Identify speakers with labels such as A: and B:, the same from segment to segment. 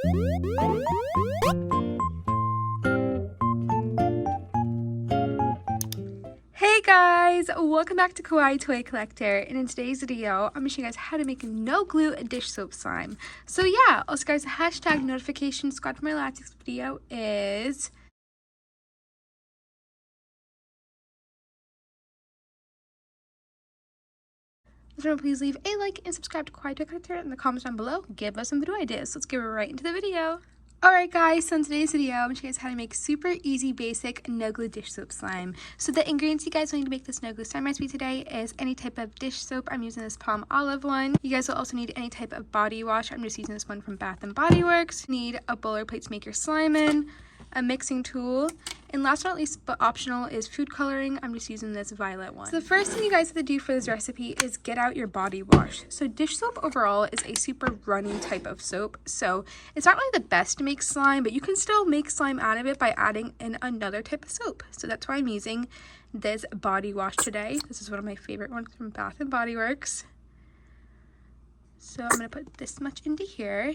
A: Hey guys, welcome back to Kawaii Toy Collector, and in today's video I'm going to show you guys how to make no glue dish soap slime. So yeah, also guys, the hashtag notification squad for my last video is please leave a like and subscribe to Kawaii Toy Collector in the comments down below. Give us some video ideas. Let's get right into the video. Alright guys, so in today's video, I'm going to show you guys how to make super easy, basic, no-glue dish soap slime. So the ingredients you guys will need to make this no-glue slime recipe today is any type of dish soap. I'm using this palm olive one. You guys will also need any type of body wash. I'm just using this one from Bath & Body Works. Need a bowler plate to make your slime in, a mixing tool, and last but not least, but optional, is food coloring. I'm just using this violet one. So the first thing you guys have to do for this recipe is get out your body wash. So dish soap overall is a super runny type of soap, so it's not really the best to make slime, but you can still make slime out of it by adding in another type of soap. So that's why I'm using this body wash today. This is one of my favorite ones from Bath & Body Works. So I'm going to put this much into here,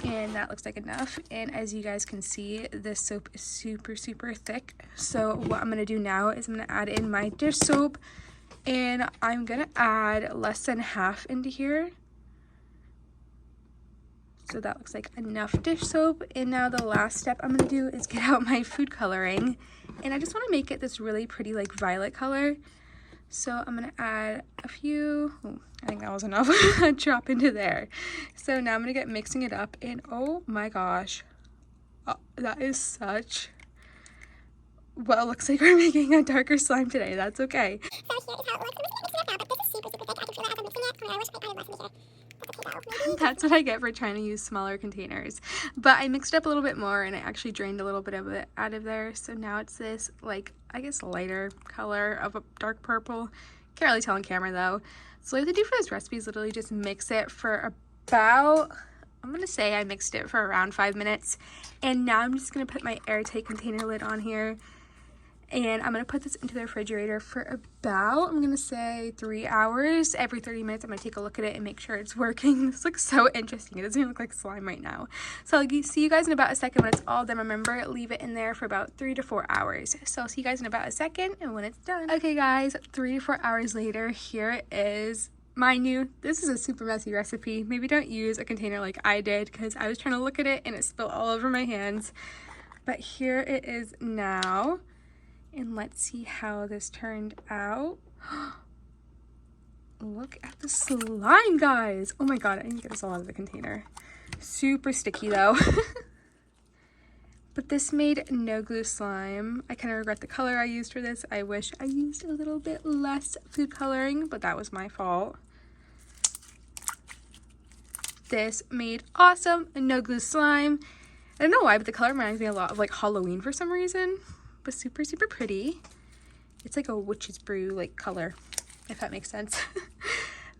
A: and that looks like enough. And as you guys can see, this soap is super thick. So what I'm going to do now is I'm going to add in my dish soap, and I'm going to add less than half into here. So that looks like enough dish soap. And now the last step I'm going to do is get out my food coloring, and I just want to make it this really pretty like violet color. So I'm going to add a few, I think that was enough, drop into there. So now I'm going to get mixing it up, and oh my gosh, that is such, well, it looks like we're making a darker slime today. That's okay. So here is how it looks. I'm just going to mix it up now, but this is super thick. I can feel that as I'm mixing it. I wish I added less into here. That's what I get for trying to use smaller containers. But I mixed it up a little bit more, and I actually drained a little bit of it out of there. So now it's this, like, I guess lighter color of a dark purple. Can't really tell on camera though. So what I have to do for this recipe is literally just mix it for about, I'm gonna say I mixed it for around 5 minutes. And now I'm just gonna put my airtight container lid on here, and I'm going to put this into the refrigerator for about, I'm going to say 3 hours. Every 30 minutes, I'm going to take a look at it and make sure it's working. This looks so interesting. It doesn't even look like slime right now. So I'll see you guys in about a second when it's all done. Remember, leave it in there for about 3 to 4 hours. So I'll see you guys in about a second and when it's done. Okay guys, 3 to 4 hours later, here it is. Mind you, this is a super messy recipe. Maybe don't use a container like I did, because I was trying to look at it and it spilled all over my hands. But here it is now. And let's see how this turned out. Look at the slime, guys. Oh my god, I need to get this all out of the container. Super sticky though. But this made no glue slime. I kind of regret the color I used for this. I wish I used a little bit less food coloring, but that was my fault. This made awesome no glue slime. I don't know why, but the color reminds me a lot of like Halloween for some reason. But super pretty. It's like a witch's brew like color, if that makes sense.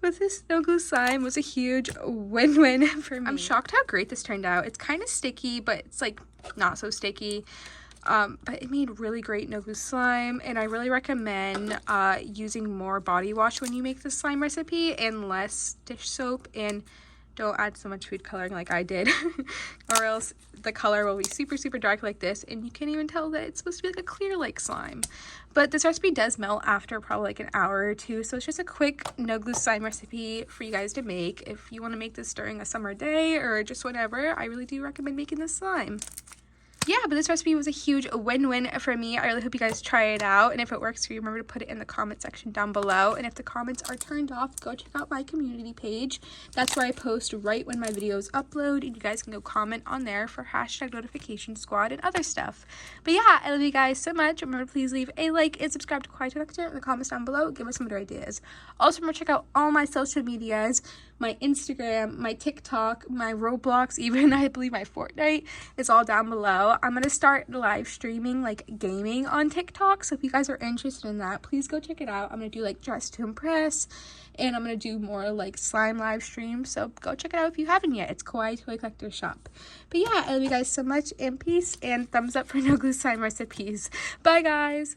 A: But this no glue slime was a huge win-win for me. I'm shocked how great this turned out. It's kind of sticky, but it's like not so sticky. But it made really great no glue slime, and I really recommend using more body wash when you make this slime recipe and less dish soap, and don't add so much food coloring like I did or else the color will be super dark like this, and you can't even tell that it's supposed to be like a clear like slime. But this recipe does melt after probably like an hour or two, so it's just a quick no glue slime recipe for you guys to make. If you want to make this during a summer day or just whatever, I really do recommend making this slime. Yeah, but this recipe was a huge win-win for me. I really hope you guys try it out, and if it works for you, remember to put it in the comment section down below. And if the comments are turned off, go check out my community page. That's where I post right when my videos upload, and you guys can go comment on there for hashtag notification squad and other stuff. But yeah, I love you guys so much. Remember to please leave a like and subscribe to Kawaii Toy Collector in the comments down below. Give us some other ideas. Also, remember to check out all my social medias, my Instagram, my TikTok, my Roblox, even I believe my Fortnite is all down below. I'm going to start live streaming like gaming on TikTok, so if you guys are interested in that, please go check it out. I'm going to do like Dress to Impress, and I'm going to do more like slime live streams, so go check it out if you haven't yet. It's KawaiiToyCollectorShop. But yeah, I love you guys so much, and peace, and thumbs up for no glue slime recipes. Bye guys!